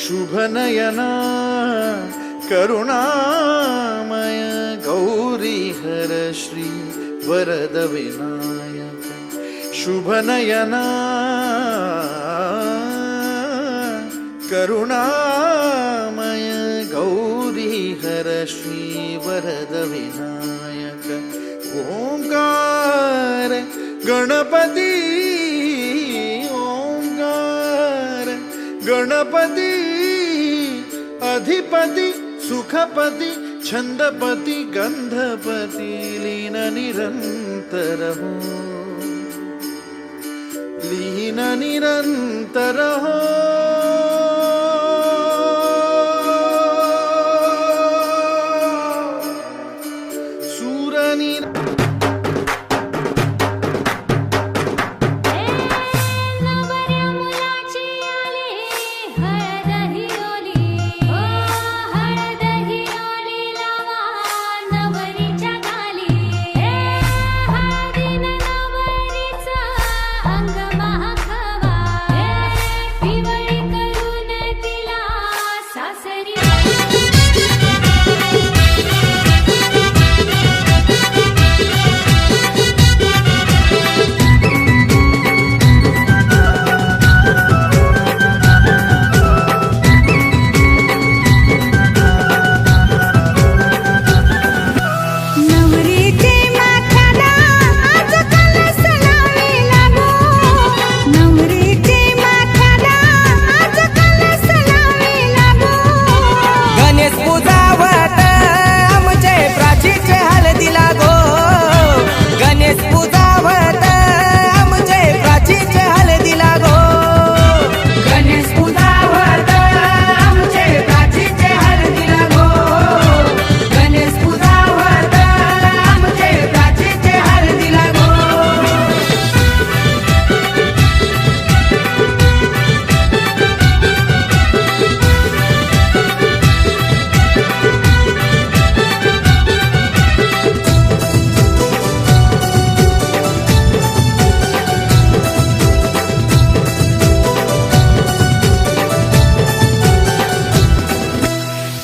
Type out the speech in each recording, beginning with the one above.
शुभनयना करुणामय गौरी हर श्री वरद विनायक शुभनयना करुणामय गौरी हर श्री वरद विनायक ओंकार गणपती ओंकार गणपती अधिपति सुखपति छंदपति गंधपति लीन निरंतर हो लीन निरंतर हो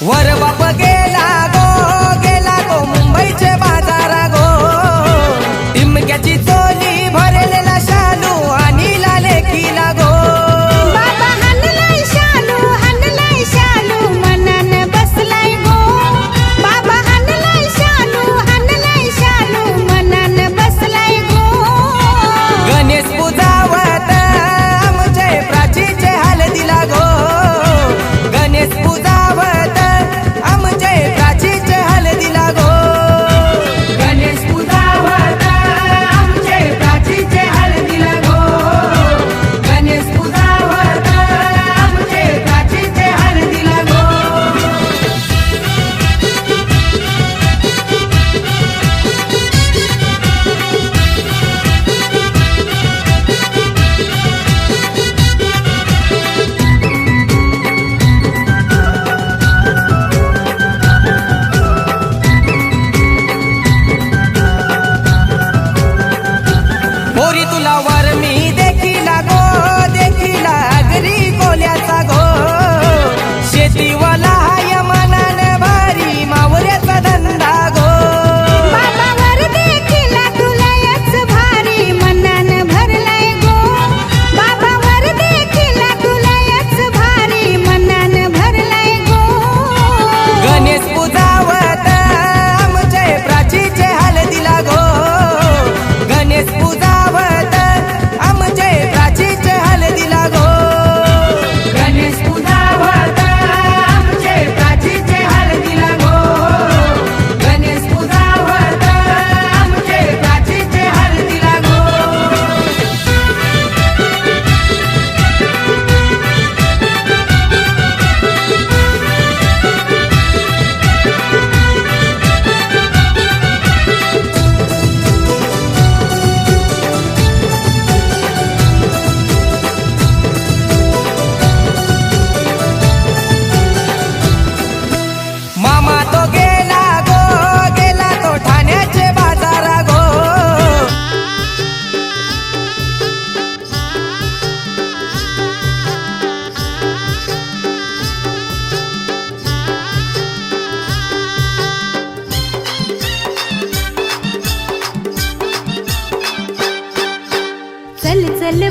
वर बाप गेला गो मुंबईचे बाजार गो टिमक्याची चोली भरलेला शालू आणि लाले किला गो बाबा हनलाय शालू मनान बसलाय गो बाबा हनलाय शालू मनान बसलाय गो गणेश पूजावत आमचे प्राचीचे हाल दिला गो गणेश पूजावत आमचे प्राचीचे हाल दिला गो गणेश पूजावत आमचे प्राचीचे हाल दिला गो गणेश पूजावत आमचे प्राचीचे हाल दिला गो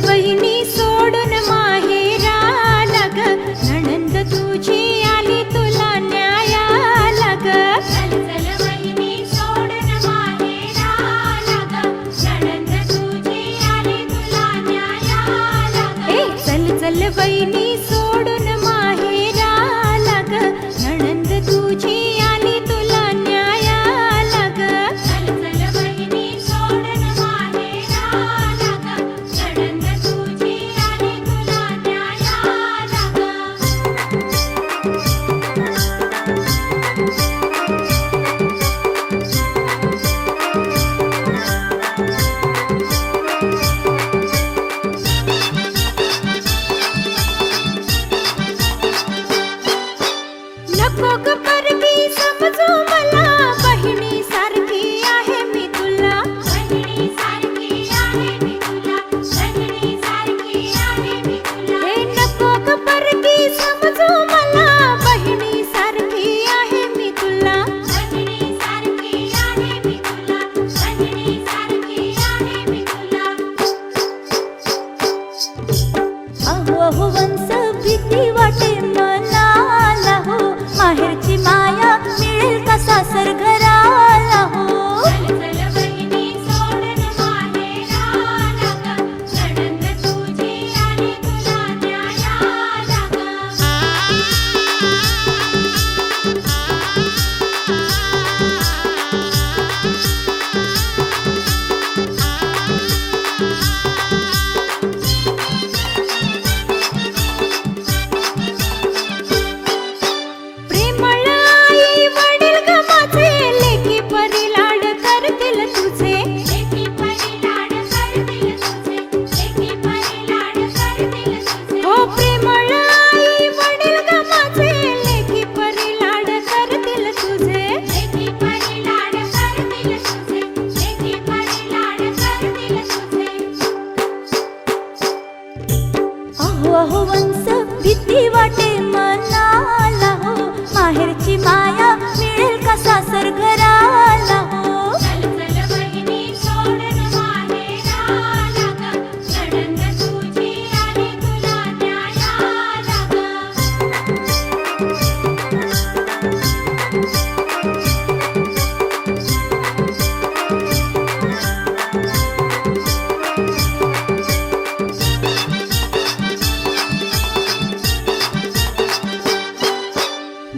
बहिणी सोडून माहेराला ग नणंद तुझी आली तुला न्यायाला ग चल चल बहिणी सोडून माहेराला ग नणंद तुझी आली तुला न्यायाला ग चल चल बहिणी सोडून माहेराला ग नणंद तुझी आली तुला न्यायाला ग चल चल बहिणी सोडून माहेराला ग नणंद तुझी आली तुला न्यायाला ग नको ग परकी समजू मला बहिणी सारखी आहे मी तुला बहिणी सारखी आहे मी तुला बहिणी सारखी आहे मी तुला हे नको ग परकी समजू मला बहिणी सारखी आहे मी तुला बहिणी सारखी आहे मी तुला बहिणी सारखी आहे मी तुला अहो अहो वंश भीती वाटे मनाला हो माहेरची माया मिळेल का सासर घराला हो चल चल बहिणी सोडून माहेराला ग नणंद तुझी आली तुला न्यायाला ग प्रेमळ आई वडील ग माझे लेकी परी लाड करतील तुझे लेकी परी लाड करतील तुझे लेकी परी लाड करतील तुझे हो प्रेमळ आई वडील ग माझे लेकी परी लाड करतील तुझे लेकी परी लाड करतील तुझे लेकी परी लाड करतील तुझे अहो अहो वंश भीती वाटे मनाला हो माहेरची माया मिळेल का सासर घराला हो चल चल बहिणी सोडून माहेराला ग नणंद तुझी आली तुला न्यायाला ग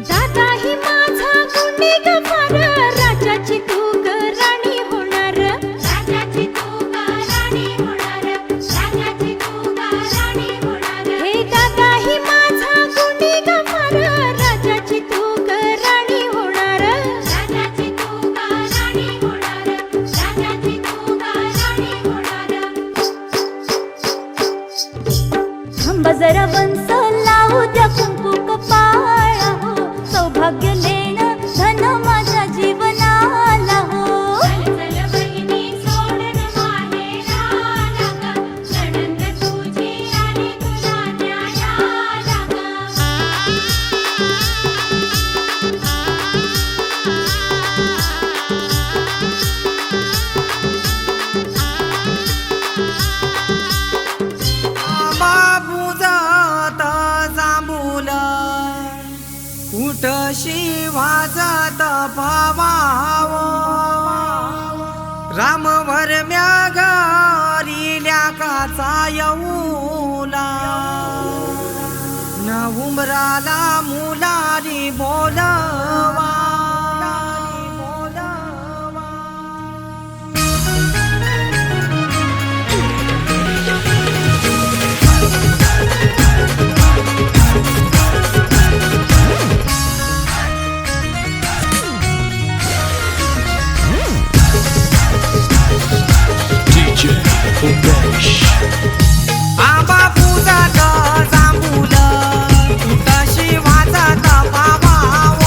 दादा ही माझा गुंडी ग फार राजाची तू ग राणी होणार राजाची तू ग राणी होणार राजाची तू ग राणी होणार हे दादा ही माझा गुंडी ग फार राजाची तू ग राणी होणार राजाची तू ग राणी होणार राजाची तू ग राणी होणार थांब जरा वंश लावू द्या कुंकू कपाळा हो सौभाग्य लेण धन माझ्या जीवनाला हो चल चल बहिणी सोडून माहेराला ग नणंद तुझी आली तुला न्यायाला ग बाबू जात जांभूल कुठशी वाजत भावाव राम भरम्या घरील्या काचा येऊला न उमराला मुलारी बोलवा आबा पूजात जांभूल कुठशी वाजत भावाव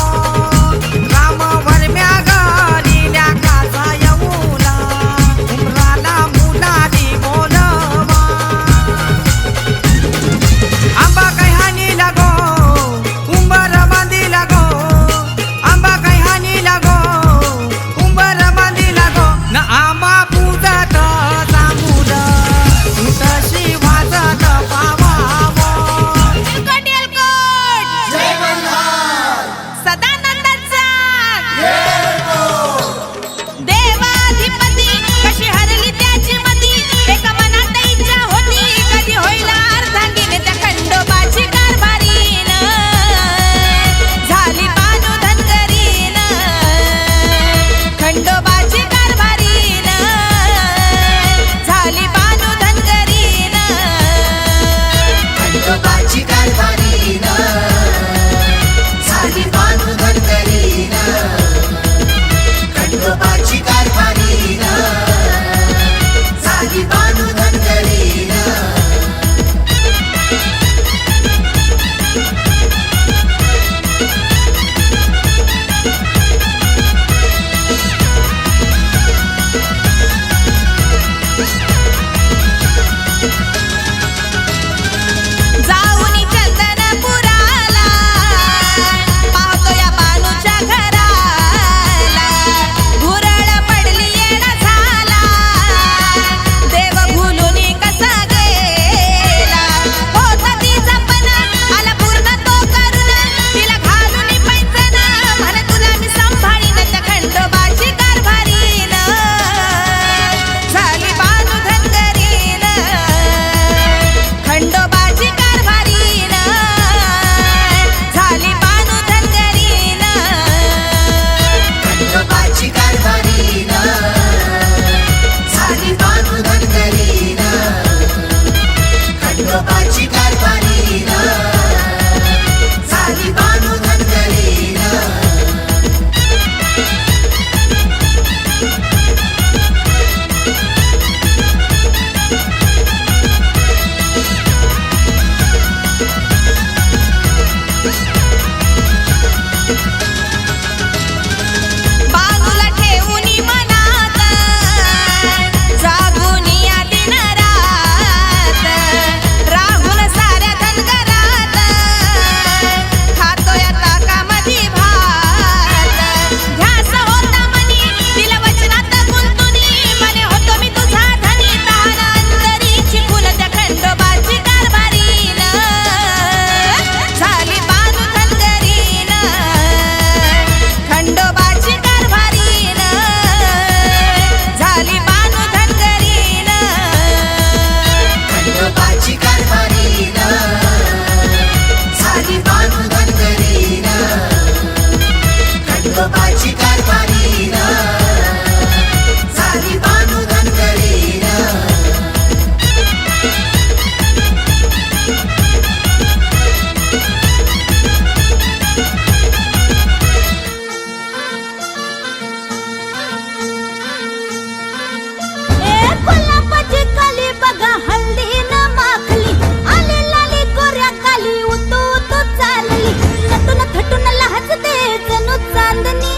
चांदणी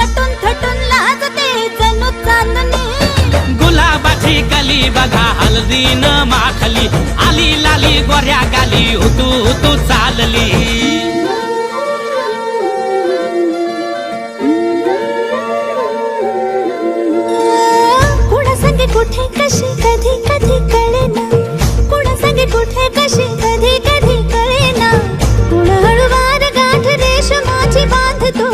नटून थटून लाजते जणू चांदणी गुलाबाची कली बघा हळदीन माखली आली लाली गोऱ्या गाली हुतू हुतू चालली कुणा संगे कुठे कशी कधी कधी कळेना कुणा संगे कुठे कशी कधी कधी कळेना कुण हळूवार गाठ रेशमाची बांधतो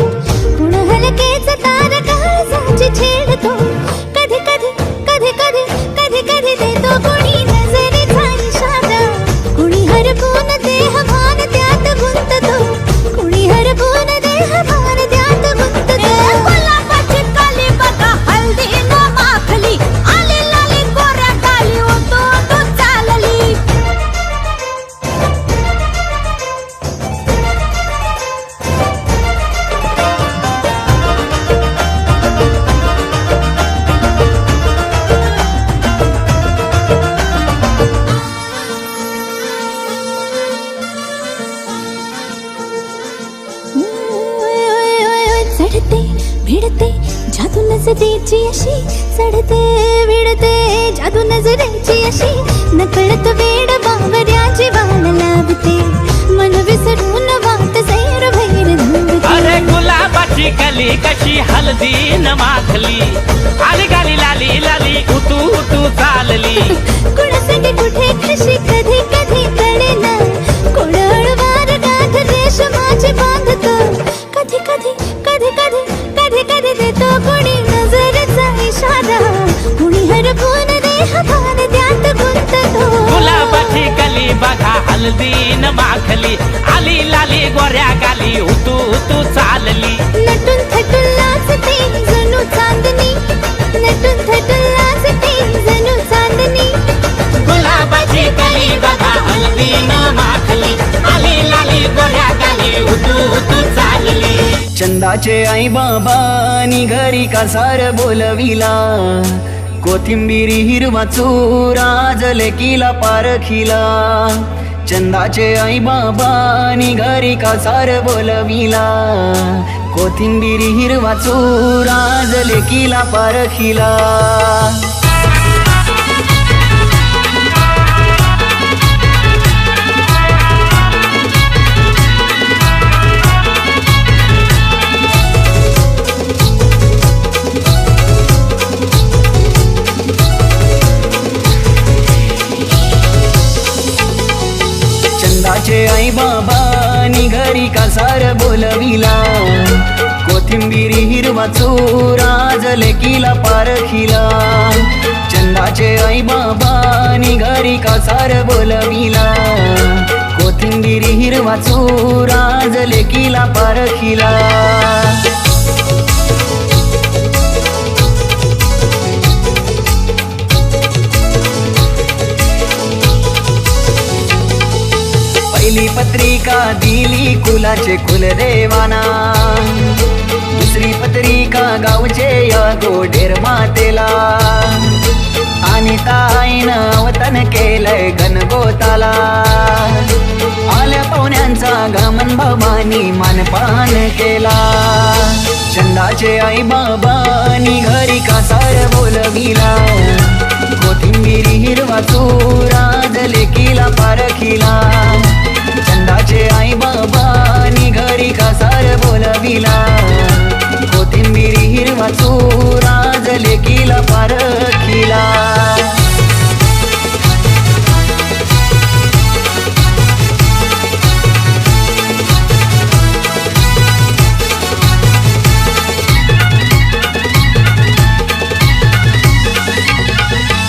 कुण हलकेच तार काळजाची छेडतो कधी कधी कधी कधी कधी कधी देतो कुणी नजरेचा इशारा कुणी हरपून देह भान त्यात गुंततो कुणी हरपून देह भान त्यात गुंततो गुलाबाची कली बघा हळदीन माखली आली लाली गोऱ्या गाली उतू उतू चालली चढते भिडते जादू नजरेची अशी चढते भिडते जादू नजरेची अशी नकळत वेड बावऱ्याची वाण लाभते मन विसरून वाट सैर भैर धावते अरे गुलाबाची कली कशी हळदीन माखली आली गाली लाली लाली उतू उतू चालली कुणासंगे कुठे कशी कधी कधी कळेना कोण हळूवार गाठ रेशमाची बांधतो कधी कधी कधी कधी कधी कधी देतो कोणी नजरेचा इशारा कुणी हरपून देह भान त्यात गुंततो गुलाबाची कली बघा हळदीन माखली आली लाली गोऱ्या गाली हुतू हुतू चालली नटून थटून लाजते जणू चांदणी नटून थटून लाजते जणू चांदणी गुलाबाची कली बघा हळदीन माखली आली लाली गोऱ्या गाली हुतू हुतू चालली चंदाचे आई बाबानी घरी कासार बोलविला कोथिंबिरी हिरवा चुरा जलकीला पारखिला चंदाचे आई बाबानी घरी कासार बोलविला कोथिंबिरी हिरवा चुरा जलकीला पारखिला चंदाचे आई बाबानी घरी कासार बोलविला कोथिंबिरी हिरवा चुरा जलकीला पारखिला चंदाचे आई बाबानी घरी कासार बोलविला कोथिंबिरी हिरवा चुरा जलकीला पारखिला पहिली पत्रिका दिली कुलाचे कुलदेवाना दुसरी पत्रिका गावचे या गोडेर मातेला आणि ताईनं वतन केलंय गणगोताला आल्या पाहुण्यांचा गमन भवानी मानपान केला चंदाचे आई बाबानी घरी कासार बोलविला कोथिंबिरी हिरवा चुरा जलकीला पारखिला चंदाचे आई बाबानी घरी कासार बोलविला कोथिंबिरी हिरवा चुरा जलकीला पारखिला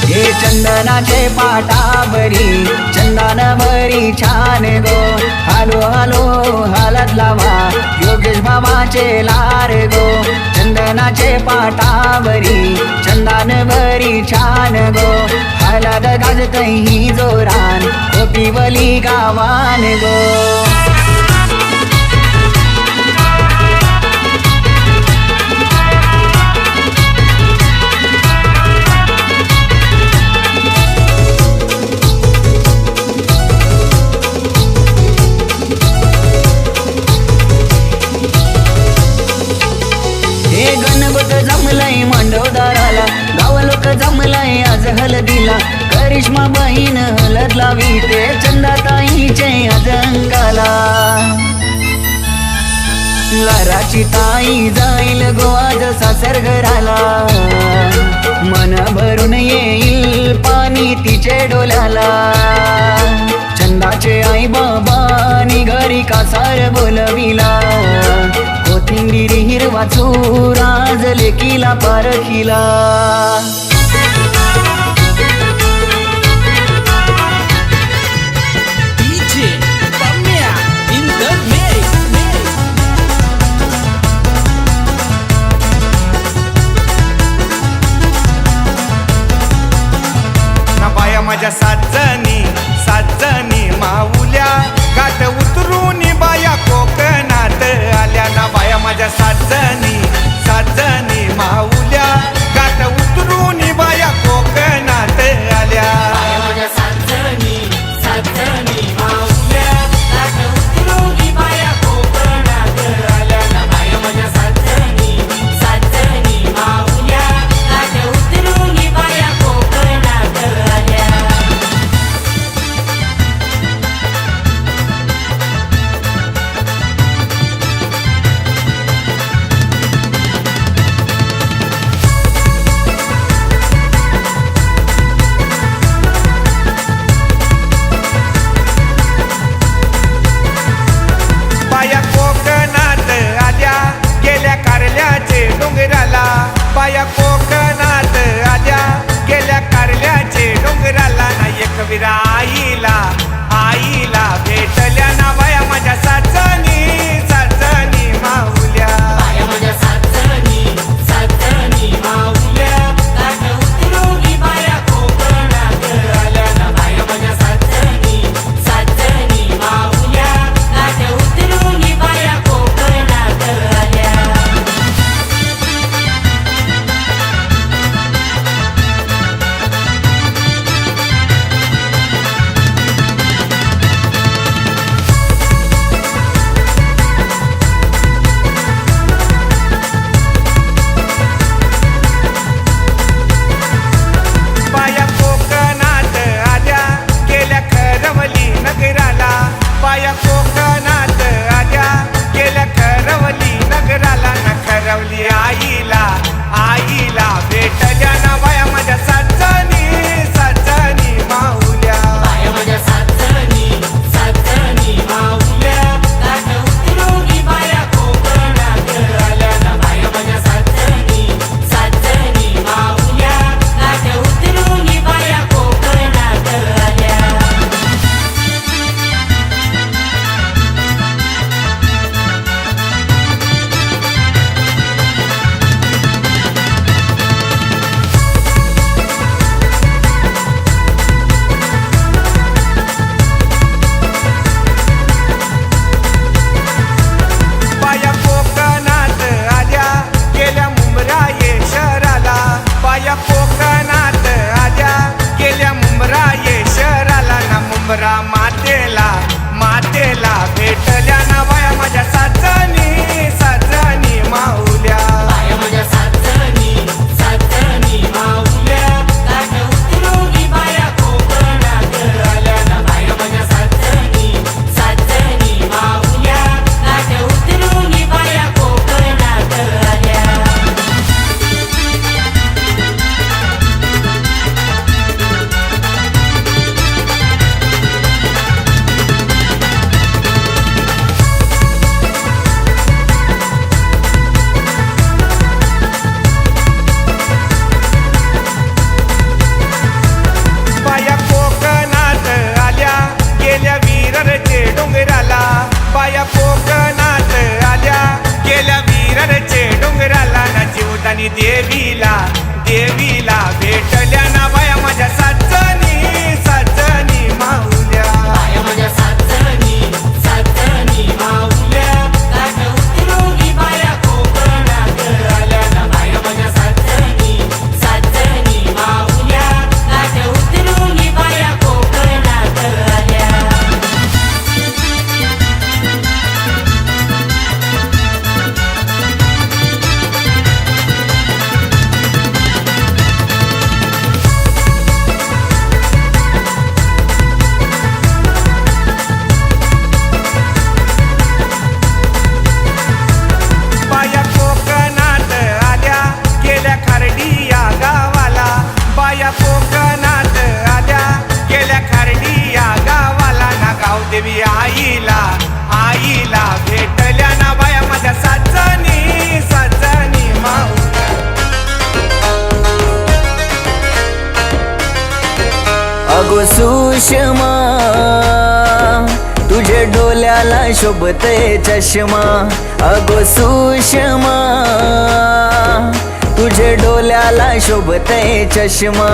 हे चंदनाचे पाटावरी चंदनावरी छान गो हालो हालो हालत लावा योगेश बाबाचे लार गो चंदनाचे पाटावरी चंदनावरी छान गो हालत गाजतही जोरान कोपिवली गावान गो गणगोत जमलंय मांडवदाराला, गाव लोक जमलंय आज हळदीला. करिश्मा बहीण हळद लावी ते चंदाताईचे आज अंगाला. लाराची ताई जाईल गो आज सासर घराला, मन भरून येईल पाणी तिचे डोल्याला. चंदाचे आई बाबानी घरी कासार बोलविला, कोथिंबीर हिरवा चूर आज लेकीला पारखीला. माझ्या सात जणी माऊल्या, गाठ उतरून बाया कोकणात आल्या ना. बाया माझ्या सात जणी माऊल्या, गाठ उतरून बाया कोकणात आल्या. माझ्या सात जणी माऊल्या, गाठ उतरून बाया कोकणात आल्या ना. बाया माझ्या सात जणी माऊल्या, गाठ उतरून बाया कोकणात आल्या. सुषमा तुझे डोल्याला शोभते चष्मा अगो सुषमा तुझे डोल्याला शोभते चष्मा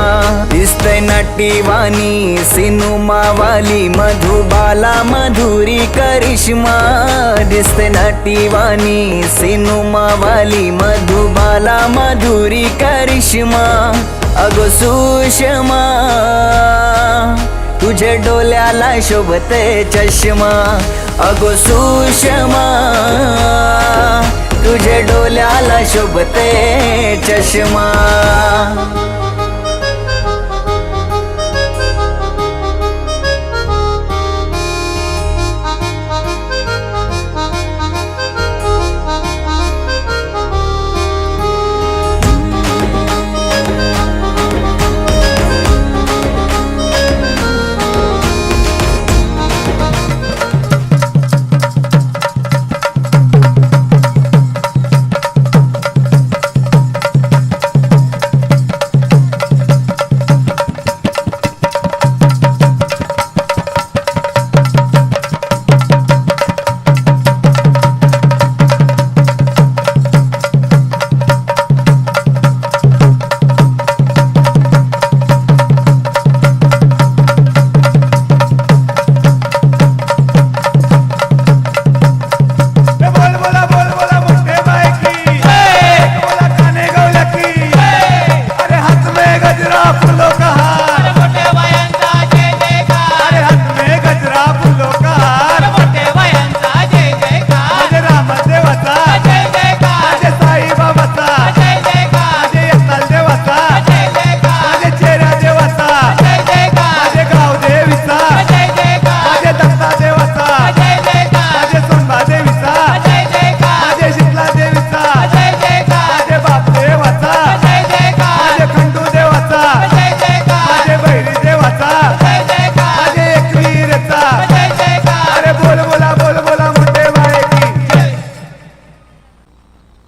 दिसतय नटीवाणी सिनुमावाली मधुबाला मधुरी करिश्मा दिसते नटीवाणी सिनुमावाली मधुबाला मधुरी करिश्मा अगो सुषमा तुझे डोल्याला शोभते चष्मा अगो सुषमा तुझे डोल्याला शोभते चष्मा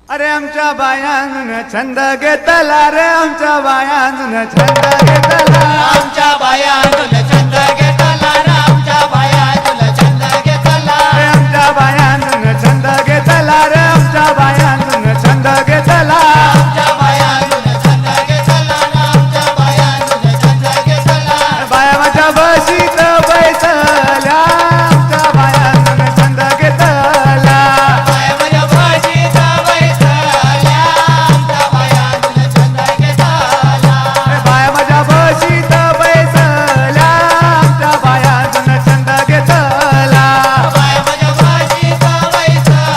अरे आमच्या बायान छंद घेतला रे आमच्या बायान छंद घेतला आमच्या बायानुल छंद घेतला रे आमच्या बायानुल छंद घेतला आमच्या बायान छंद घेतला रे आमच्या बायान छंद घेतला आमच्या बायानुल छंद घेतला आमच्या बायानुल छंद घेतला बाया माझ्या बशीत बैसल्या आमच्या बायान छंद घेतला बाया माझ्या भाजीत बैसल्या आमच्या बायानुल छंद घेतला बाया माझ्या बशीत बैसल्या आमच्या बायान छंद घेतला बाया माझ्या भाजीत बैसल्या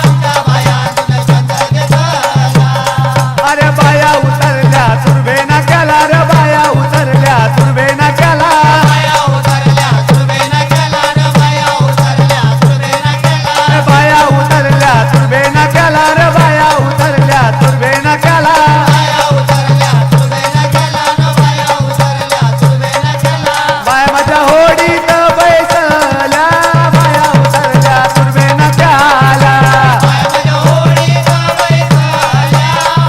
आमच्या बायानुल छंद घेतला अरे बाया उतरल्या तुर्बे ना केला रे बाया उतरल्या तुर्बे ना केला बाया उतरल्या तुर्बेना केला रे बाया उतरल्या तुर्बेना केला बाया उतरल्या तुर्बे ना केला रे बाया उतरल्या तुर्बे ना केला बाया उतरल्या तुर्बेना केला रे बाया उतरल्या तुर्बेना केला बाया माझ्या होडीत बैसल्या बाया उतरल्या तुर्बे ना केला बाया माझ्या होडीत बैसल्या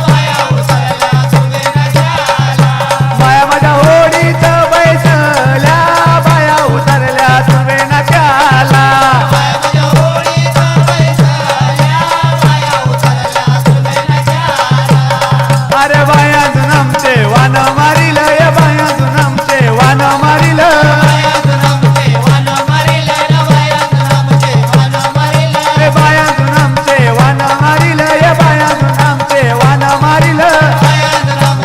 बाया उतरल्या तुर्बेना केला बाया माझ्या होडीत बैसल्या बाया उतरल्या तुर्बे ना केला बाया माझ्या होडीत बैसल्या बाया उतरल्या तुर्बेना केला अरे बाया जुनमचे वान मारिल ये बाया जुनमचे वान मारिल बाया जुनमचे वान मारिल रे बाया जुनमचे वान मारिल ए बाया जुनमचे वान मारिल ये बाया जुनमचे वान मारिल बाया जुनम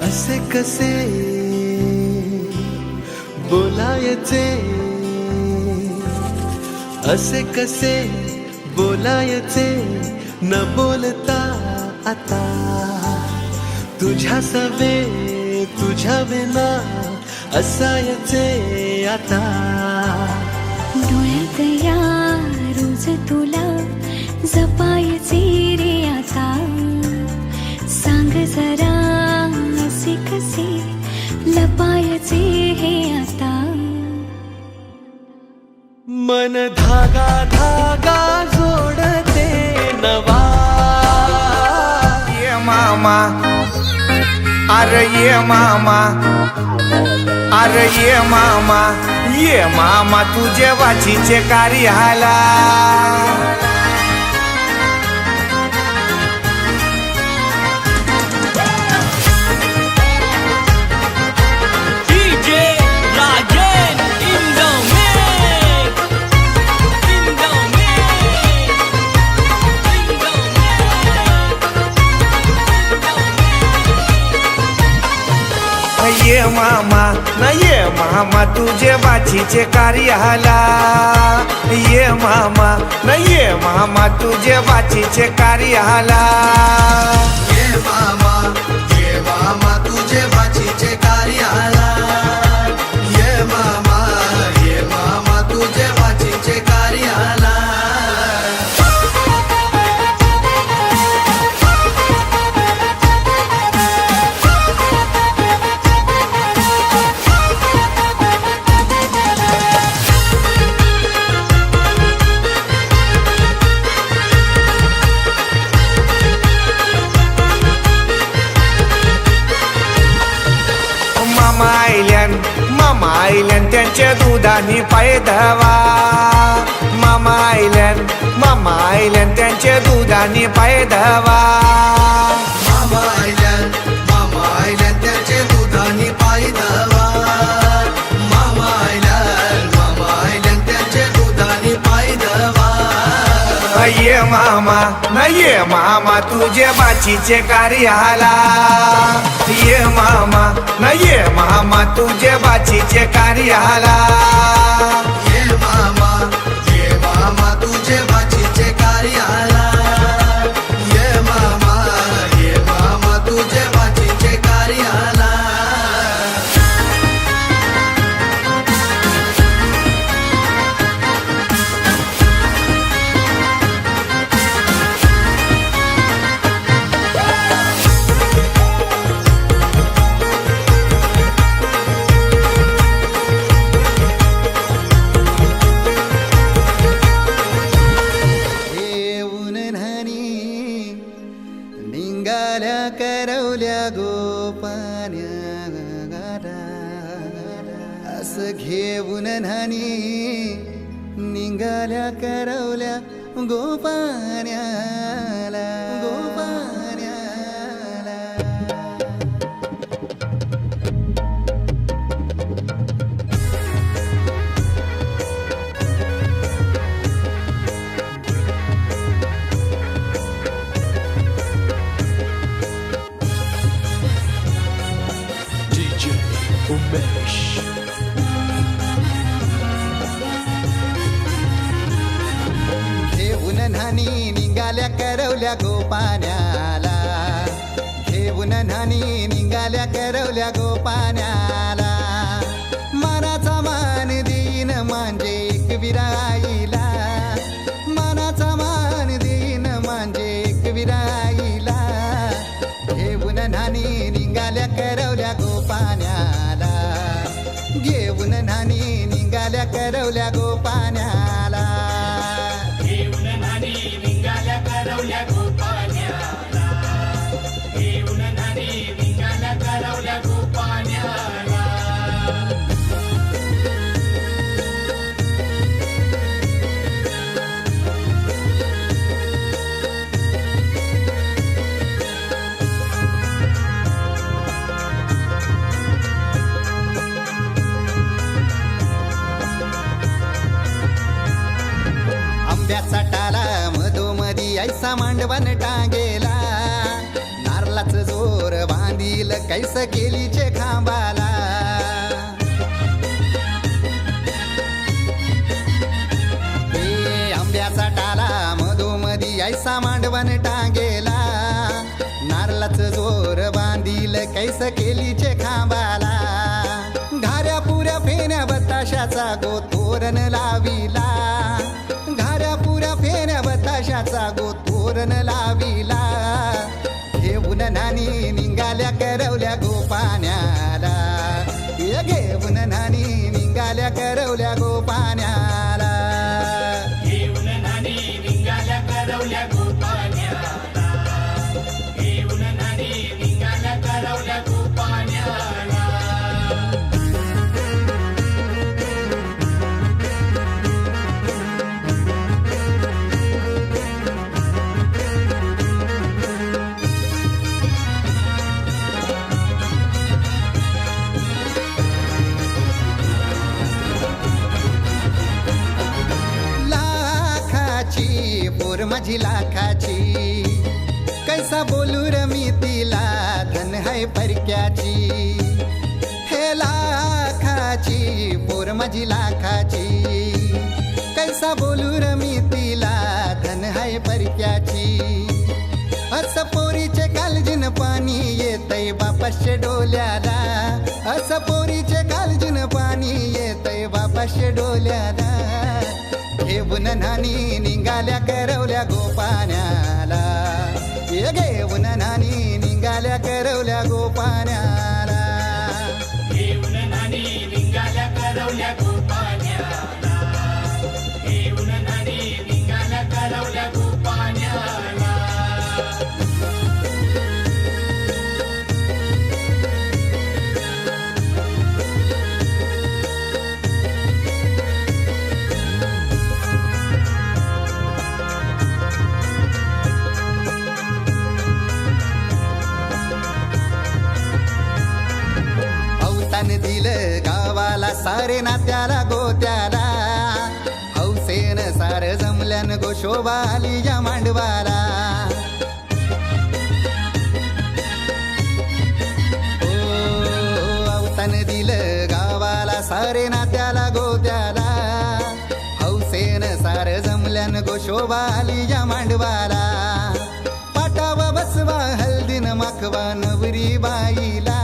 असे कसे बोलायचे असे कसे बोलायचे न बोलता आता तुझ्या सवे तुझ्या विना असायचे आता डोळ्यात या रोज तुला जपायचे रे आता सांग जरा असे कसे लपायचे हे आता धागा धागा जोडते नवा. ये मामा अरे ये मामा अरे ये मामा तुझे वाचीचे कार्याला. ये मामा न ये मामा तुझे बाचीचे कार्याला. ये मामा न ये मामा तुझे बाचीचे कार्याला. ये मामा तुझे बाचीचे कार्याला. ये मामा तुझे बाचीचे कार्याला. मामा आईल्यान त्यांच्या दुधानी पाय धवा. मामा आईल्यान त्यांच्या दुधानी पाय धवा. मामा आईल्यान त्याचे दुधानी पाय धवा. मामा आईल्यान त्याचे दुधानी पाय धवा. ये मामा न ये मामा तुझे बाचीचे कार्याला. ये मामा न ये मामा तुझे बाचीचे कार्याला. ये मामा तुझे बाचीचे कार्याला. ये मामा तुझे बाचीचे कार्याला. निघाल्या करवल्या गोपान्या असं घेऊन न्हाणी निघाल्या करवल्या गोपान्याला. घेऊन न्हाणी निघाल्या करवल्या गोपान्याला. घेऊन न्हाणी निघाल्या करवल्या गोपान्याला. मनाचा मान देईन म्हणजे एक विराईला. मनाचा मान देईन म्हणजे एक विराईला. घेऊन न्हाणी निघाल्या करवल्या गोपान्याला. घेऊन न्हाणी निघाल्या करवल्या गोपान्याला. घेऊन न्हाणी निघाल्या करवल्या गोपान्याला. घेऊन न्हाणी निघाल्या करवल्या गोपान्याला. आंब्याचा टाला मधोमधी ऐसा मांडवण टांगेला. नारळाच जोर बांधील कैस केलीचे खांबाला. हे आंब्याचा टाला मधोमधी ऐसा मांडवण टांगेला. नारळाच जोर बांधील कैस केलीचे खांबाला. घाऱ्या पुऱ्या फेण्या बताशाचा गोतोरण लाविला. घाऱ्या पुऱ्या फेण्या बताशाचा गोतोरण लाविला. घेऊन न्हाणी निघाल्या करवल्या गोपान्याला. घेऊन न्हाणी निघाल्या करवल्या गोपान्याला. माझी लाखाची, कैसा बोलू र मी तिला धन है परक्याची. हे लाखाची पोर माझी लाखाची, कैसा बोलू र मी तिला धन है परक्याची. असं पोरीचे कालजीन पाणी येतय बापाशे डोल्याला, असं पोरीचे कालजीन पाणी येतय बापाशे डोल्याला. घेऊन नानी निघाल्या करवल्या गोपाण्याला, ये घेऊन नानी निघाल्या करवल्या गोपाण्याला. घेऊन नानी निघाल्या करवल्या गोपाण्याला, घेऊन नानी निघाल्या करवल्या गोपाण्याला. दिलं गावाला सारे नात्याला गोत्याला, हौसेन सार जमल्यान गोशोभा आली या मांडवाला. ओ अवतान दिलं गावाला सारे नात्याला गोत्याला, हौसेन सार जमल्यान गोशोभा आली या मांडवाला. पाटावा बसवा हल्दीन माखवा नवरी बाईला,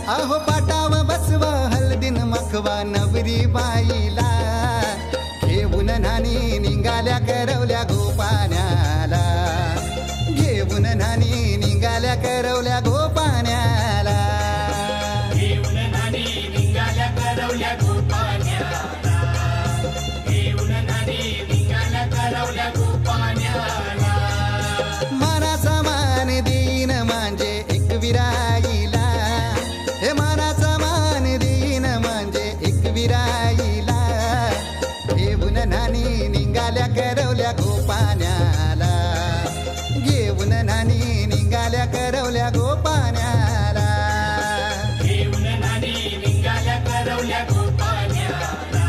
अहो पाटावा बसवा हल्दीन मखवा नवरी बाईला. घेऊन नानी निघाल्या करवल्या गोपाण्याला, घेऊन नानी निघाल्या करवल्या गोपाण्याला. घेऊन नानी निघाल्या करवल्या गोपाण्याला, घेऊन नानी निघाल्या करवल्या गोपाण्याला. मानाचा मान देईन म्हणजे एक विराईला, हे मानाचा मान देईन म्हणजे एक विराईला. घेऊन नानी निघाल्या करवल्या गोपाण्याला, घेऊन नानी निघाल्या करवल्या गोपाण्याला. घेऊन नानी निघाल्या करवल्या गोपाण्याला,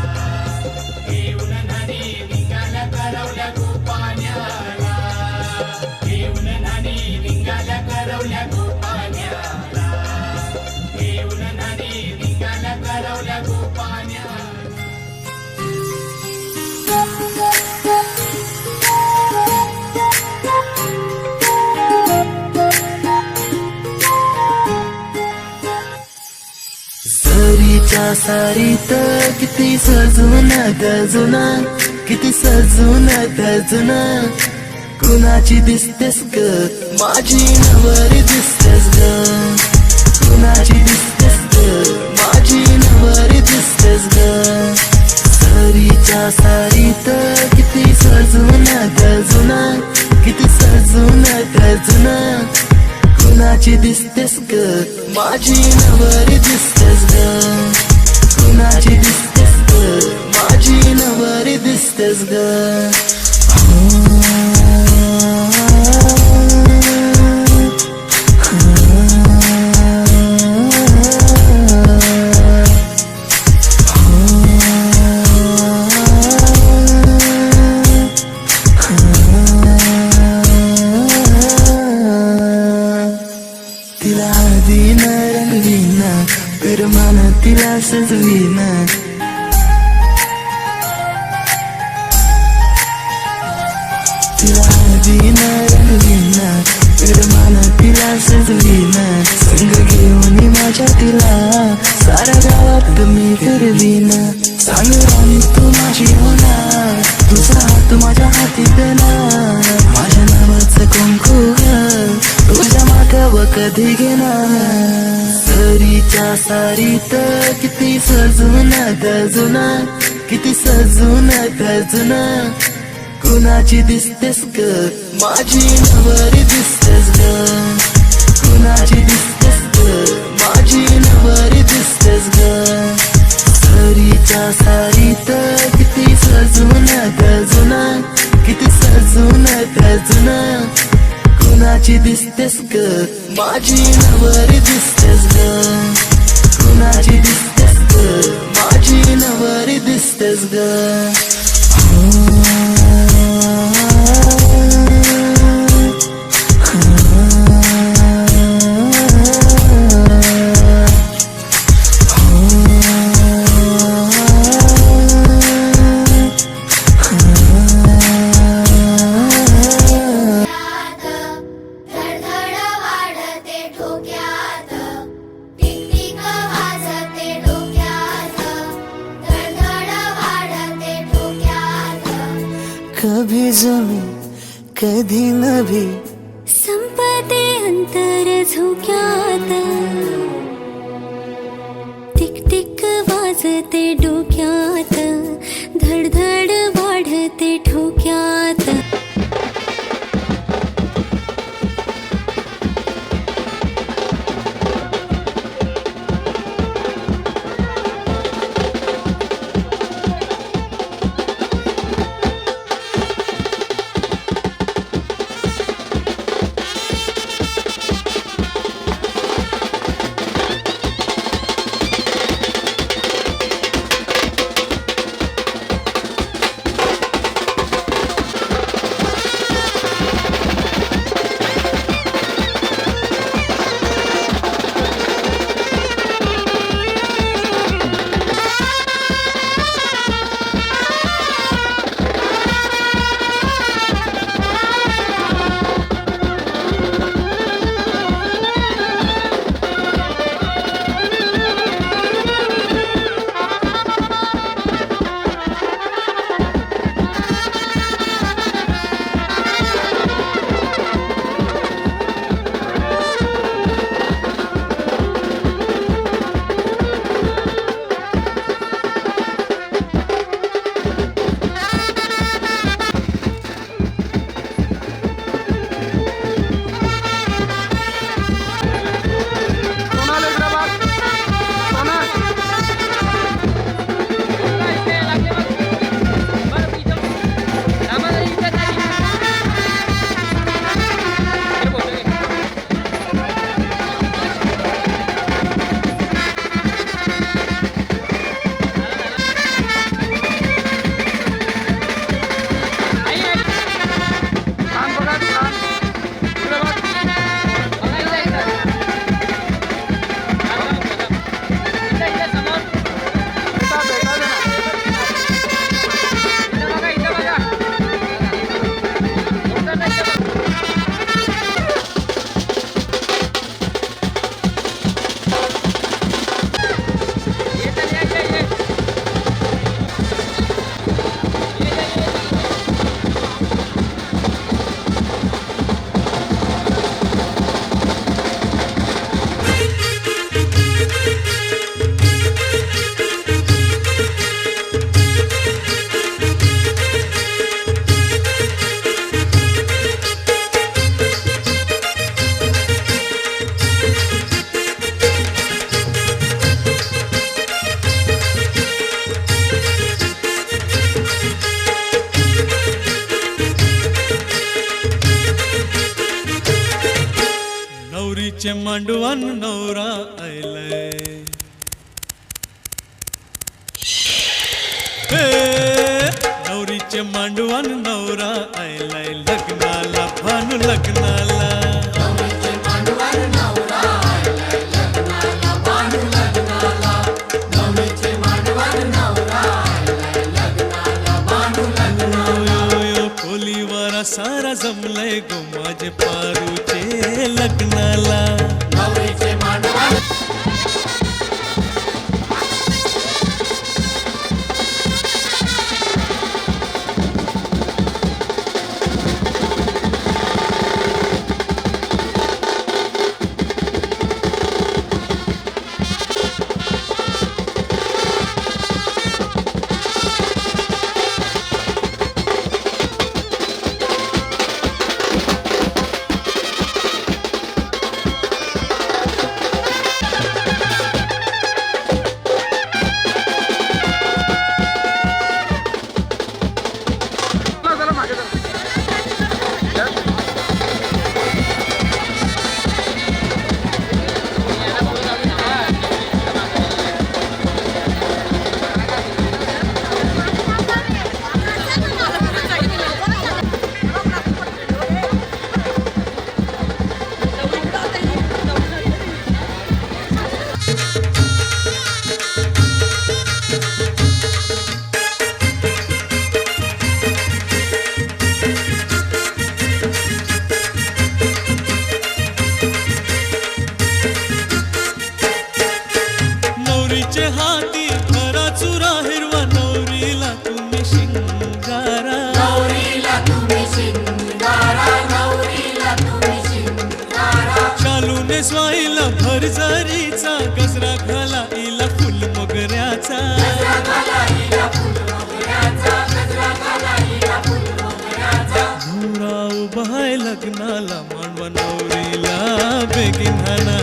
घेऊन नानी निघाल्या करवल्या गोपाण्याला. घेऊन नानी निघाल्या करवल्या गोपाण्याला, घेऊन नानी निघाल्या करवल्या गोपाण्याला. सरीच्या सारीत किती सजून गजुना, किती सजून गजुना. कुणाची दिसतेस ग माझी नवरी दिसतेस ग, कुणाची दिसतेस ग माझी नवरी दिसतेस ग. सरीच्या सारीत किती सजून गजुना, किती सजून गजुना. कुणाची दिसतेस ग माझी नवरी दिसतेस ग, कुणाची दिसतेस ग माझी नवरी दिसतेस ग. तिला हळदीन रंगवीन, करमान तिला सजवीन. तिला हळदीन रंगवीन, करमान तिला सजवीन. संग घेऊन माझ्या तिला साऱ्या गावात मी फिरवीन. सांग राणी तू माझी होणार, तुझा हात माझ्या हाती देणार. माझ्या नावाचं कुंकू तुझ्या माथ्यावर कधी घेणार. सरीच्या सारीत किती सजून गजुना, किती सजून गजुना. कुणाची दिसतेस ग माझी नवरी दिसतेस ग, कुणाची दिसतेस ग माझी नवरी दिसतेस ग. सरीच्या सारीत किती सजून गजुना, किती सजून गजुना. कुणाची दिसतेस ग माझी नवरी दिसतेस ग, कुणाची दिसतेस ग माझी नवरी दिसतेस ग. कभी जमी कधी नभी संपते अंतर झोक्यात टिक टिक वाजते डोक्यात धडधड वाढते ठोक्यात नवरीचे मांडवान नवरा आयलाय नवरीचे मांडवान नवरा आयलाय लग्नाला भानू लग्नाला खोलीवारा सारा जमलाय गो माझे पारूचे लग्नाला पेशवाईला भरजरीचा गजरा घाला इला फुल मोगऱ्याचा नवरा उभाय लग्नाला मांडवा नवरीला बेगीन हाना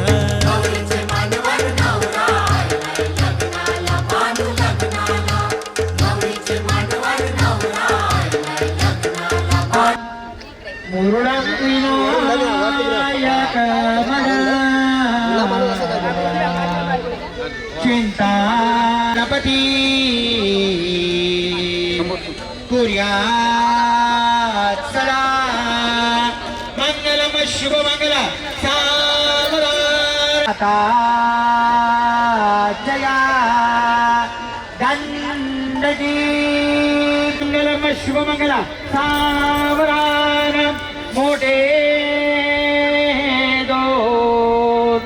चिंता गणपती कुर्यात सदा मंगलम शुभ मंगल सावधान जया दंडजी मंगलम शुभ मंगल सावधान मोठे दोन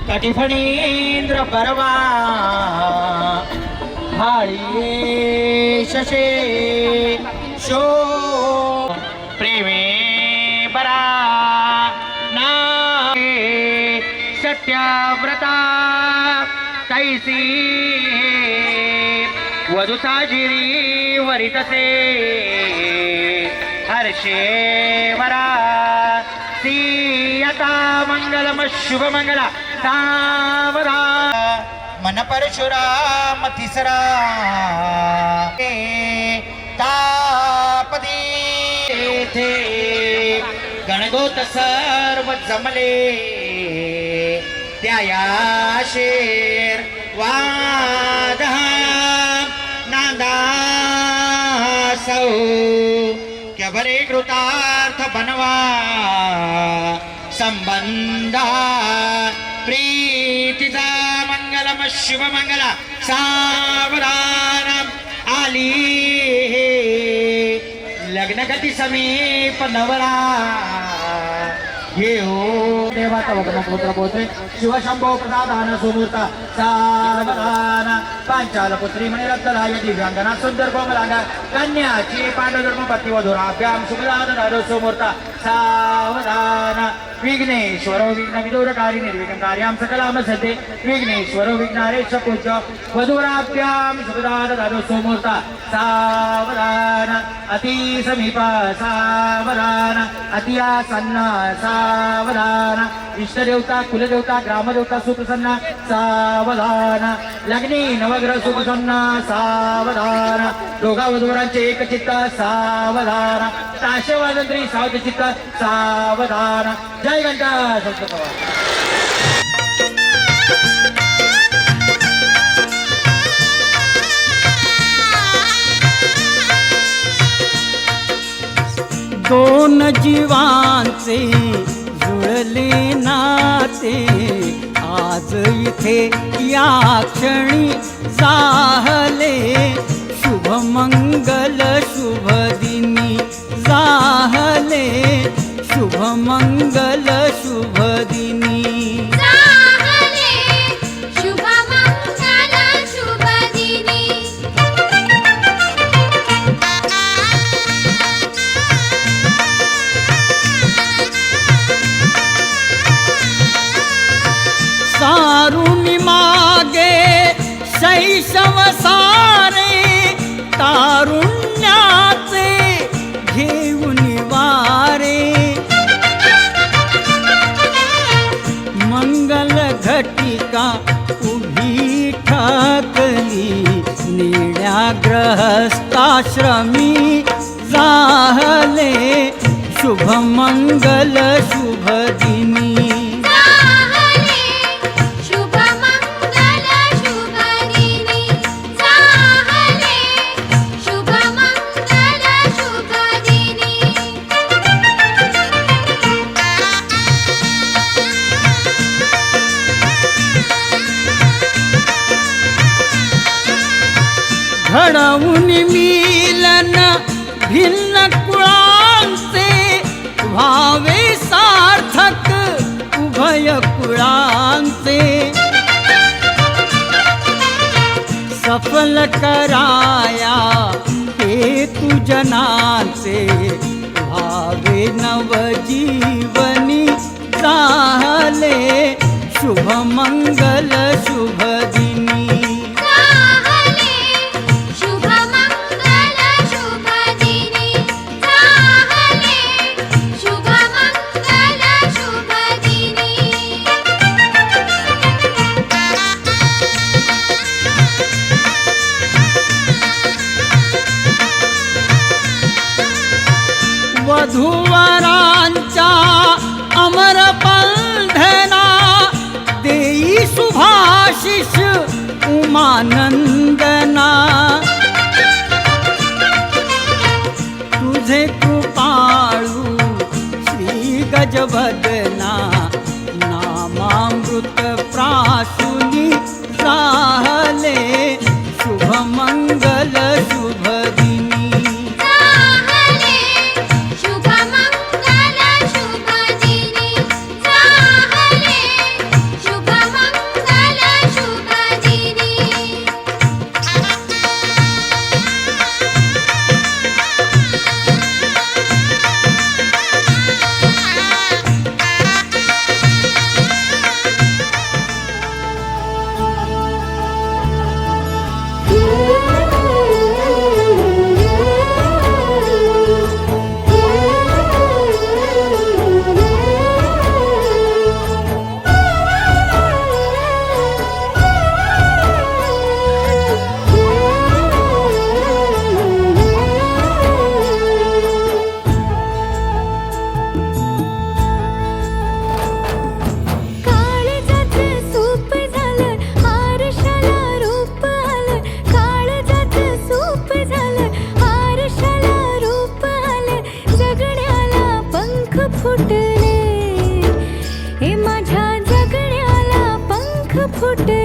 कटिफणींद्र परवा हाळी शशे शो प्रेमे बरा ना सत्यव्रता कैसी वधू साजिरी वरितसे हर्षे वरा सीयता मंगलम शुभ मंगल सावरा मन परशुराम तिसरा तापदी थे गणगोत सर्व जमले त्या शेर वादा नांदा सौ बरे कृतार्थ बनवा संबंधा प्रीतीचा मंगलम शुभ मंगल सावधान आली लग्नगती समीप नवरा घेऊ देवाचा वग्नपुत्र पोत्रे शिवशंभो प्रसादान सुमूर्ता सावधान पांचाल पुत्री मणी रक्तराय दिव्यांगना सुंदर कोमलांगा कन्याची पांडुधर्म पती वधुराभ्याम सुखदान नरो सुमूर्ता सावधान विघ्नेश्वर विघ्न विदूरकारी निर्विघ्नकार्यां सकलाम सते विघ्नेश्वर विघ्नारेश पूज्य वधुराभ्याम सुखदान नरो सुमूर्ता सावधान अति समीप सावधान अति आसन्न सावधान इष्टदेवता कुलदेवता ग्रामदेवता सुप्रसन्न सावधान लग्नी नवग्रह सुप्रसन्न सावधान दोघा वधूवरांचे एक चित्त सावधान ताशवादंत्री सावध चित्त सावधान जय घंटा संत पवार दोन जीवांचे जुळले नाते आज इथे या क्षणी जाहले शुभ मंगल शुभ दिनी जाहले शुभ मंगल शुभ दिनी शुभ मंगल शुभ दिनी सारुणी मागे शैशव सारे तारुण्याचे घेऊन वारे मंगल घटिका उभी ठाकली निळ्या ग्रहस्थाश्रमी जाहले शुभ मंगल शुभ दिनी शुभ मंगल शुभ दिनी जाहले शुभ मंगल शुभ दिनी घडवून मिलन भिन्न कुळांचे व्हावे सार्थक उभय कुळांचे सफल कराया हेतु जनांचे व्हावे नवजीवनी चाहले झाले शुभ मंगल शुभ दिनी चाहले शुभ मंगल शुभ दिनी चाहले शुभ मंगल शुभ दिनी वधूवरांच्या अमर बंधना देई शुभाशिष उमानंदना तुझे कृपाळू श्री गजवदना नामामृत प्रासुनी चाहले शुभ मंगल शुभ दिनी चाहले शुभ मंगल शुभ दिनी चाहले शुभ मंगल शुभ दिनी काळजाचं सूप झालं आरशाला रूप आलं काळजाचं सूप झालं आरशाला रूप आलं जगण्याला पंख फुटले हे माझ्या जगण्याला पंख फुटले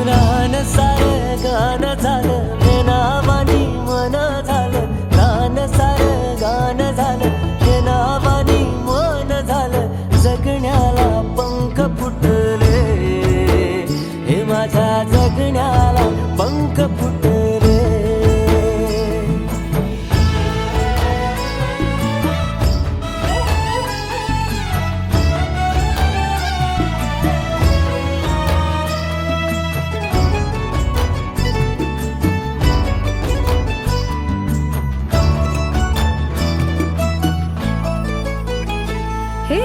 रान सार गान झालं हे नावानी मन झालं रान सार गान झालं हे नावानी मन झालं जगण्याला पंख फुटले हे माझ्या जगण्याला पंख फुटले हे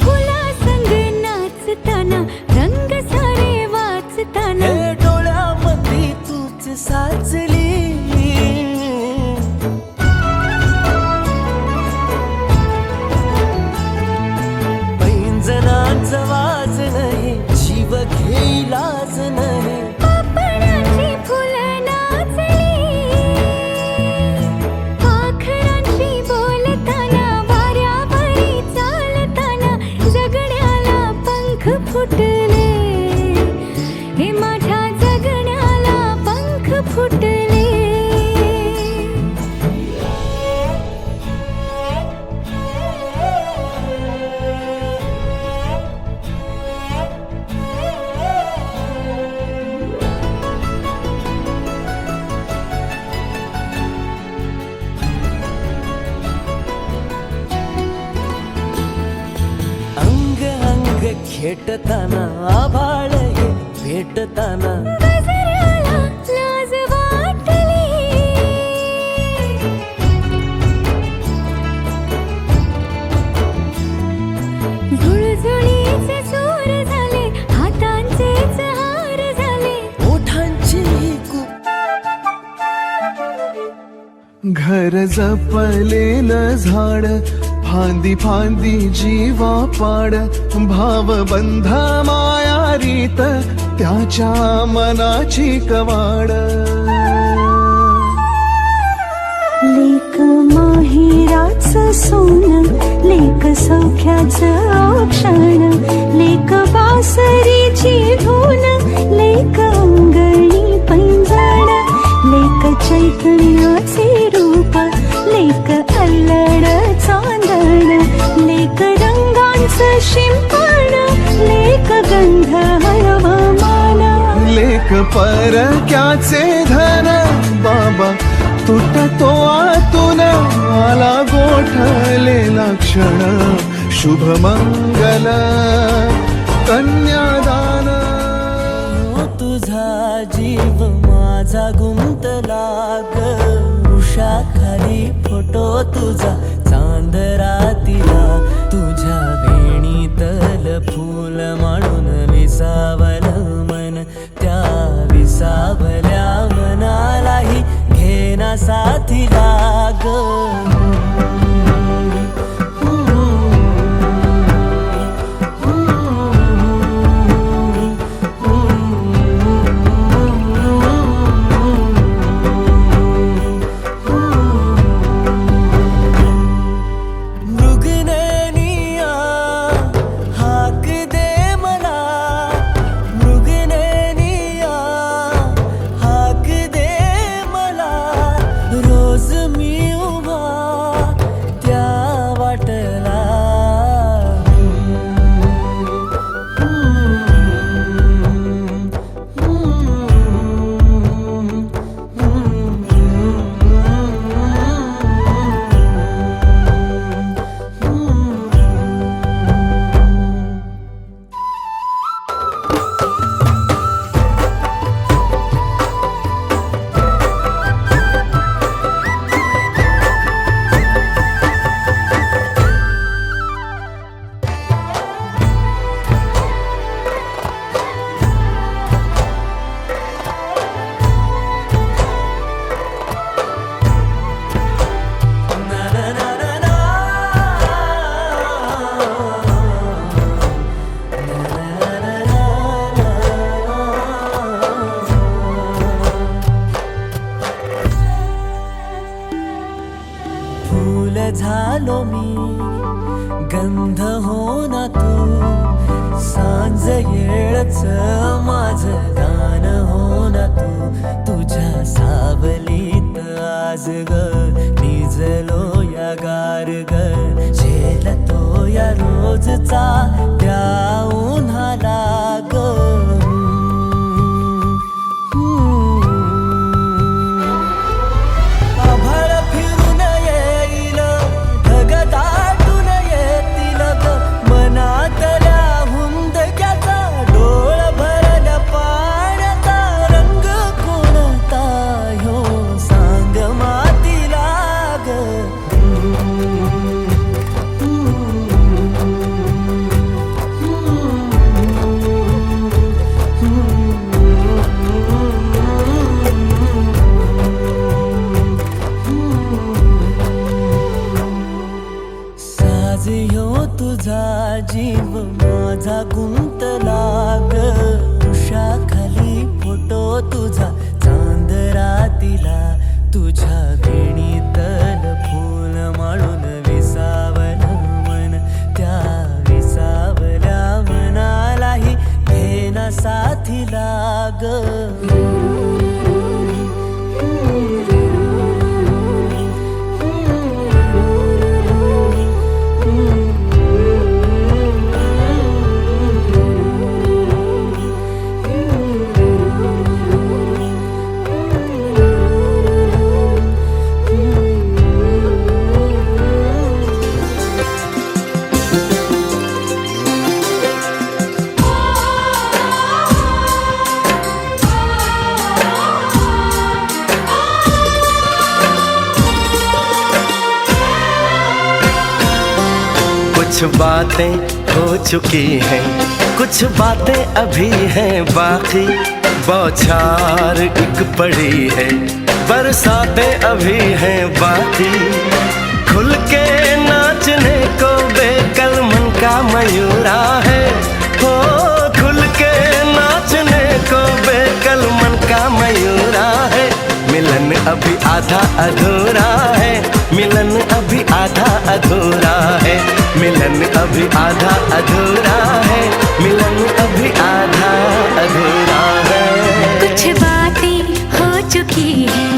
फुला संग नाचताना रंग सारे वाचताना हे डोळ्यामध्ये तूच साचली पैंजणांचं वाज नाही जीव घेईलाच नाही पापणाची फुलं नाचली पाखरांशी बोलताना वाऱ्यावरी चालताना जगण्याला पंख फुटले हे माझ्या जगण्याला पंख फुटले अंग अंग खेटताना आभाळ हे भेटताना गजऱ्याला लाज वाटली झुळझुळीचे सूर झाले हातांचेच हार झाले ओठांची खूप घर जपलेलं झाड फांदी फांदी जीवा पाड भाव बंध माया रीत त्याच्या मनाची कवाड लेक माहिराचं सोनं लेक सौख्याचं औक्षण लेक बासरीची धून लेक अंगणी पैंजण लेक चैतन्याचे रूप लेक अल्लड चांदण लेक रंगांचं शिंपण लेक गंध हरवमान लेक परक्याचे धन बाबा तुटतो आतून आला गोठलेला क्षण शुभमंगल कन्यादान. तुझा जीव माझा गुंतला ग, उषाखाली फोटो तुझा चांद रातीला, तुझ्या वेणीतल फूल म्हणून विसावलं मन, त्या विसावल्या मनालाही घेना साथीला ग. झालो मी गंध हो ना तू, सांज येळच माझं दान हो ना तू, तुझ्या सावलीत आज ग निजलो या गार ग, झेलतो या रोजचा त्या उन्हाला ग. तुझा जीव माझा गुंतला ग, उषाखाली फोटो तुझा चांद रातीला, तुझ्या वेणीतल फूल म्हणून विसावलं मन, त्या विसावल्या मनालाही घेना साथीला ग. कुछ बातें हो चुकी हैं, कुछ बातें अभी हैं बाकी, बौछार एक पड़ी है, बरसातें अभी हैं बाकी, खुल के नाचने को बेकल मन का मयूरा है, हो खुल के नाचने को बेकल मन का मयूरा है, मिलन अभी आधा अधूरा है, मिलन अभी आधा अधूरा है, मिलन अभी आधा अधूरा है, मिलन अभी आधा अधूरा है. कुछ बातें हो चुकी हैं,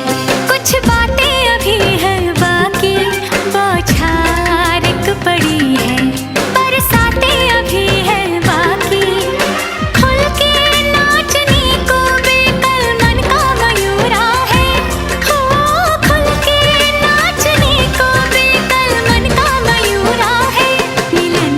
कुछ बातें अभी हैं बाकी, बौछार एक पड़ी है, बरसातें अभी हैं बाकी, खुल के नाचने को बेकल मन का मयूरा है, हो खुल के नाचने को बेकल मन का मयूरा है, मिलन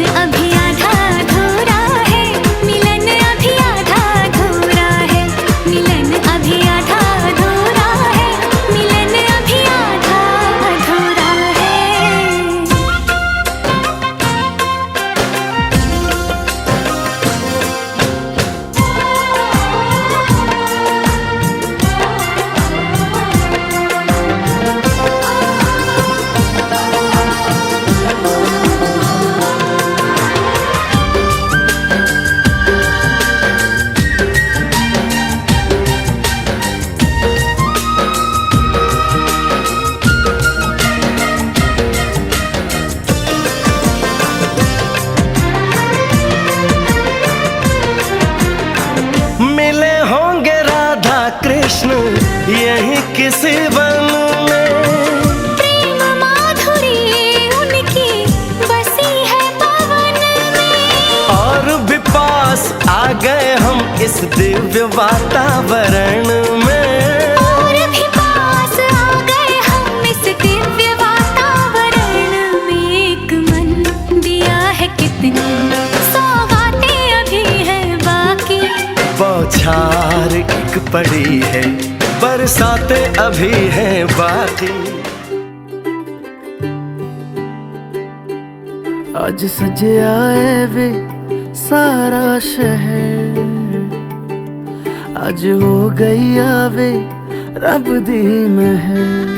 इस दिव्य वातावरण में। और भी पास आ गए हम इस दिव्य वातावरण में। एक मन दिया है कितनी सौगातें अभी है बाकी। बौछार एक पड़ी है, बरसातें अभी हैं बाकी। आज सजया है वे सारा शहर, आज हो गई आवे रब दी महर।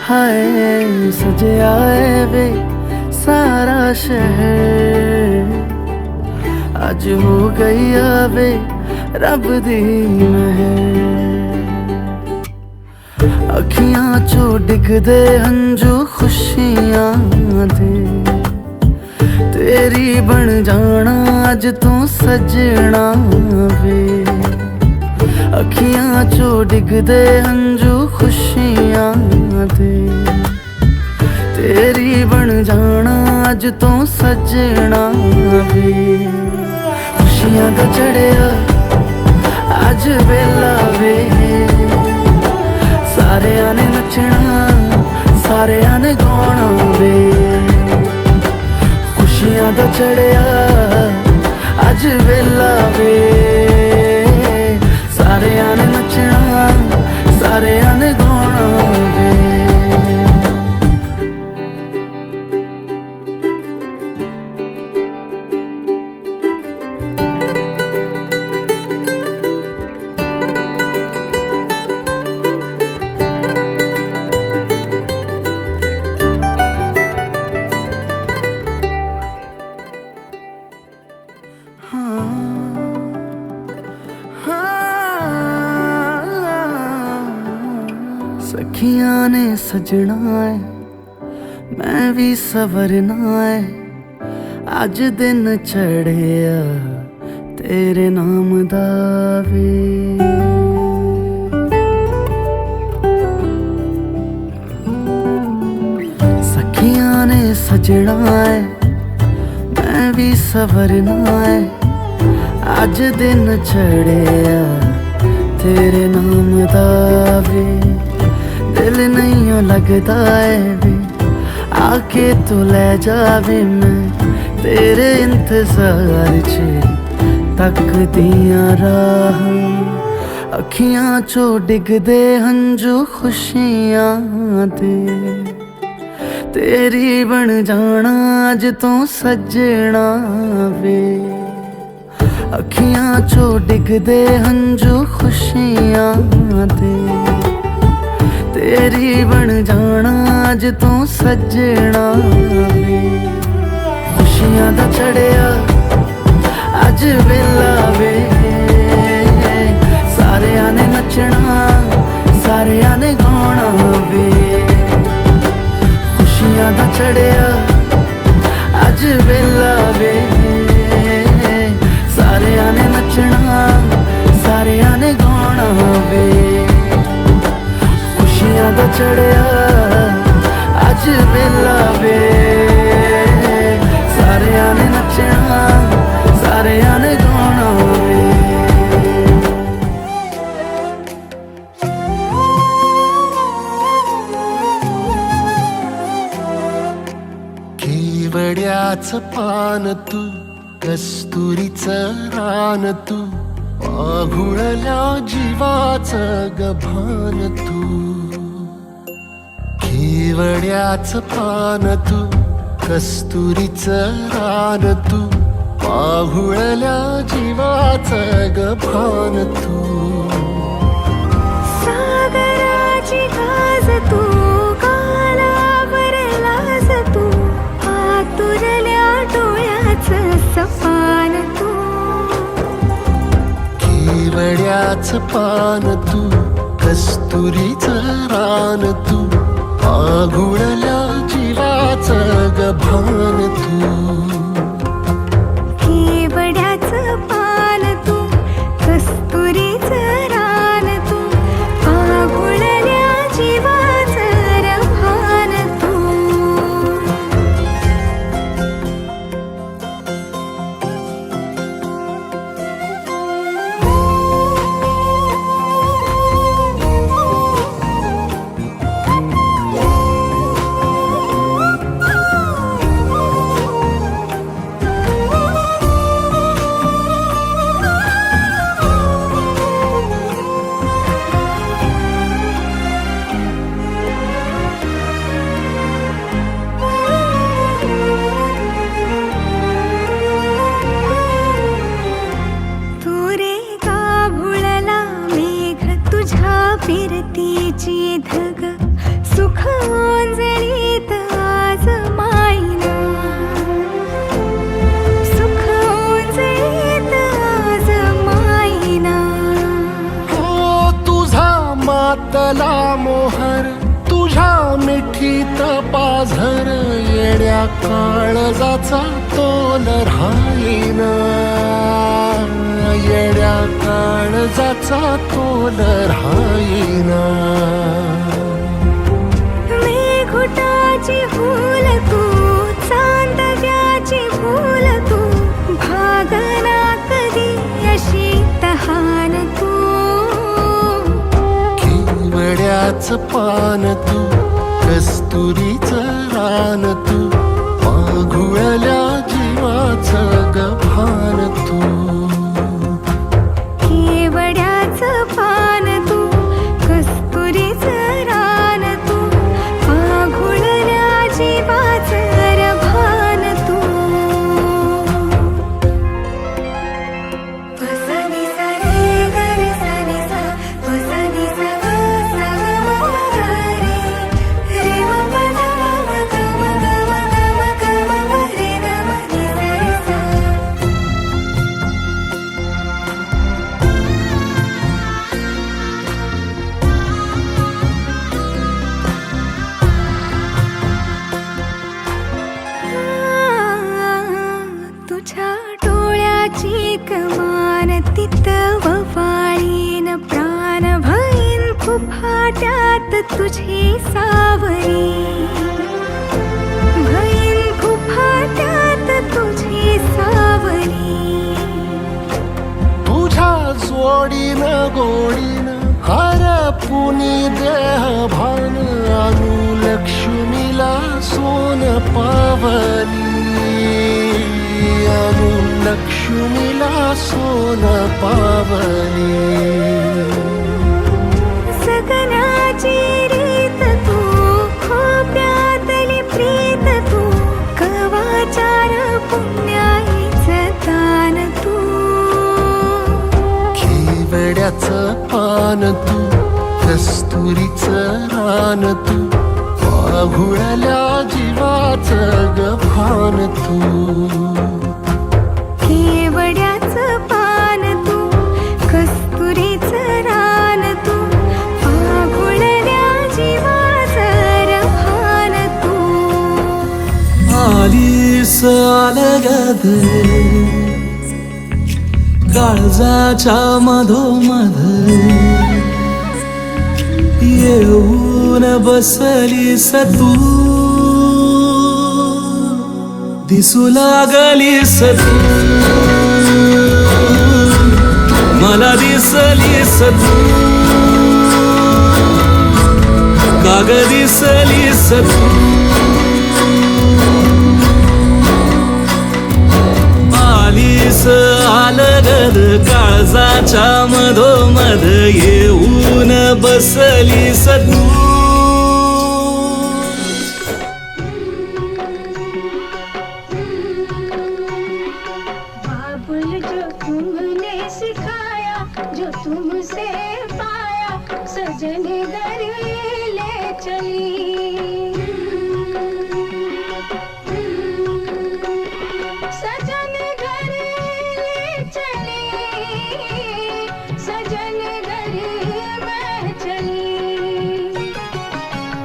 हाय सजया है वे सारा शहर, आज हो गई आवे रब दी महर। अखियां चो डिगदे हंजू खुशियां दे, तेरी बन जाना अज तू सजना वे। अखियां चो डिगदे हंजू खुशियां दे, तेरी बन जाना अज तू सजना वे। खुशियां दा चढ़िया अज वेला वे, सारेयां ने नचना सारेयां ने गाना वे। खुशियां दा चढ़िया अज वेला वे, सारेयां ने नचना सारेयां ने गाना वे। सखियां ने सजना है मैं भी सवरना है, अज दिन चढ़िया तेरे नाम दा वे। सखियां ने सजना है मैं भी सवरना है, अज दिन चढ़िया तेरे नाम दा वे। दिल नहीं लगता है वे, आके तू ले जावे मैं तेरे इंतजार च तक दिया राह। अखियां चो डिगदे हंजू खुशियां दे, तेरी बन जाना अज तू सजना वे। अखियां चो डिगदे हंजू खुशियां दे, तेरी बन जाना अज तू सजना वे। खुशियां दा चढ़िया अज वेला वे, सारेयां ने नचना सारेयां ने गाना वे। खुशियां दा चढ़िया अज वेला वे, सारेयां ने नचना सारेयां ने गाना वे। खुशियां दा चढ़िया अज वेला वे, सारेयां ने नचना सारेयां ने गाना वे। केवड्याचं पान तू, कस्तुरीचं रान तू, आघुळल्या जीवाचं गभान तू। केवड्याचं पान तू, कस्तुरीचं रान तू, आघुळल्या जीवाचं गभान तू। सागराची गाज तू, कालावर लाज तू, आतुरल्या डोळ्याचं सपान तू। केवड्याचं पान तू, कस्तुरीचं रान तू, आघुळल्या जीवाचं गभान तू। केवड्याचं पान तू, कस्तुरीचं रान तू, आघुळल्या जीवाचं रभान तू। झर येड्या काळजाचा तोल राहीना, येड्या काळजाचा तोल राहीना. मेघुटाची फूल तू, चांदव्याची फूल तू, भागना कधी अशी तहान तू. केवड्याच पान तू, कस्तुरीचं रान तू, माघुळल्या जीवाचं गभान तू. केवड्याचं पान तू, कस्तुरीचं रान तू, माघुळल्या जीवाचं रभान तू. पसनी सा रे ग रे सा नी सा, पसनी सा ग सा ग म ग रे, रे म प ध म ग म ग म ग म ग म ग रे ग म नी सा रे सा. तुझ्या डोळ्याची कमान तिथं ववाळीन प्राण भईन फुफाट्यात तुझी सावरी, भईन फुफाट्यात तुझी सावरी. तुझ्या जोडीनं गोडीनं हरपुनी देह भान, आणू लक्ष्मीला सोन पावली, आणू लक्ष्मीला सोन पावली. सगनाची रीत तू, खोप्यातली प्रीत तू, कवाचार पुण्याईचं दान तू. केवड्याचं पान तू, कस्तुरीचं रान तू, माघुळल्या जीवाचं गभान तू. केवड्याचं पान तू, कस्तुरीचं रान तू, माघुळल्या जीवाचं रभान तू. आलीस अलगद काळजाच्या मधोमध, येऊन बसलीस तू, दिसू लागलीस तू, मला दिसलीस तू, काग दिसलीस तू. आलीस अलगद काळजाच्या मधोमध, येऊन बसलीस तू. बाबुल जो तुमने सिखाया, जो तुमसे पाया, सजन घर ले चली. सजन घर ले चली, सजन घर मैं चली.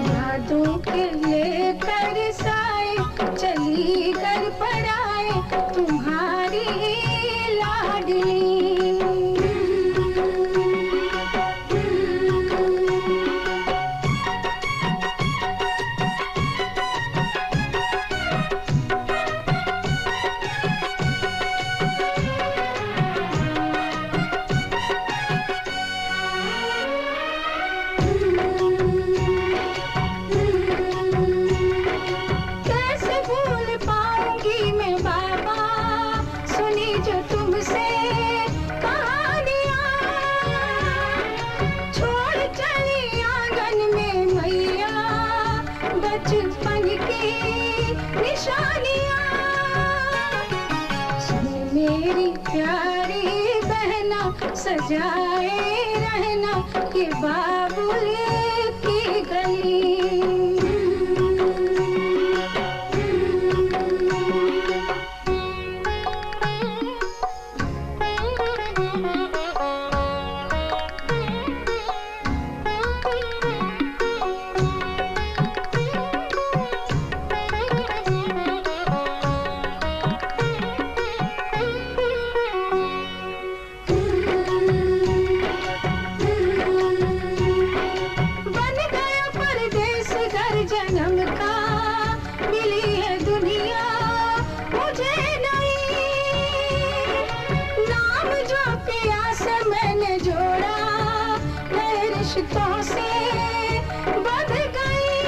यादों के लेकर साए चली घर पर आए, तुम्हारी लाडली. कैसे भूल पाऊंगी मैं बाबा, सुनी जो तुमसे कहानियाँ. छोड़ चली आंगन में मैया, बचपन की निशानियाँ. सुन मेरी प्यारी बहना, सजाए रहना ये बाबुल की गली. रिश्तों से बंध गई।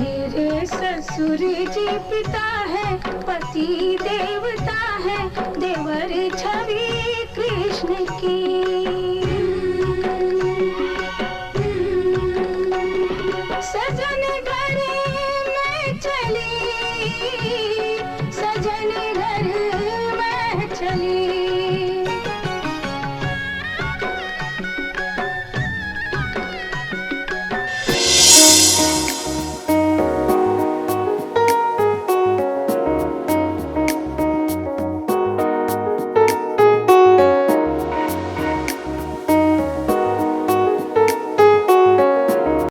मेरे ससुर जी पिता है, पति देवता है, देवर छवि कृष्ण की।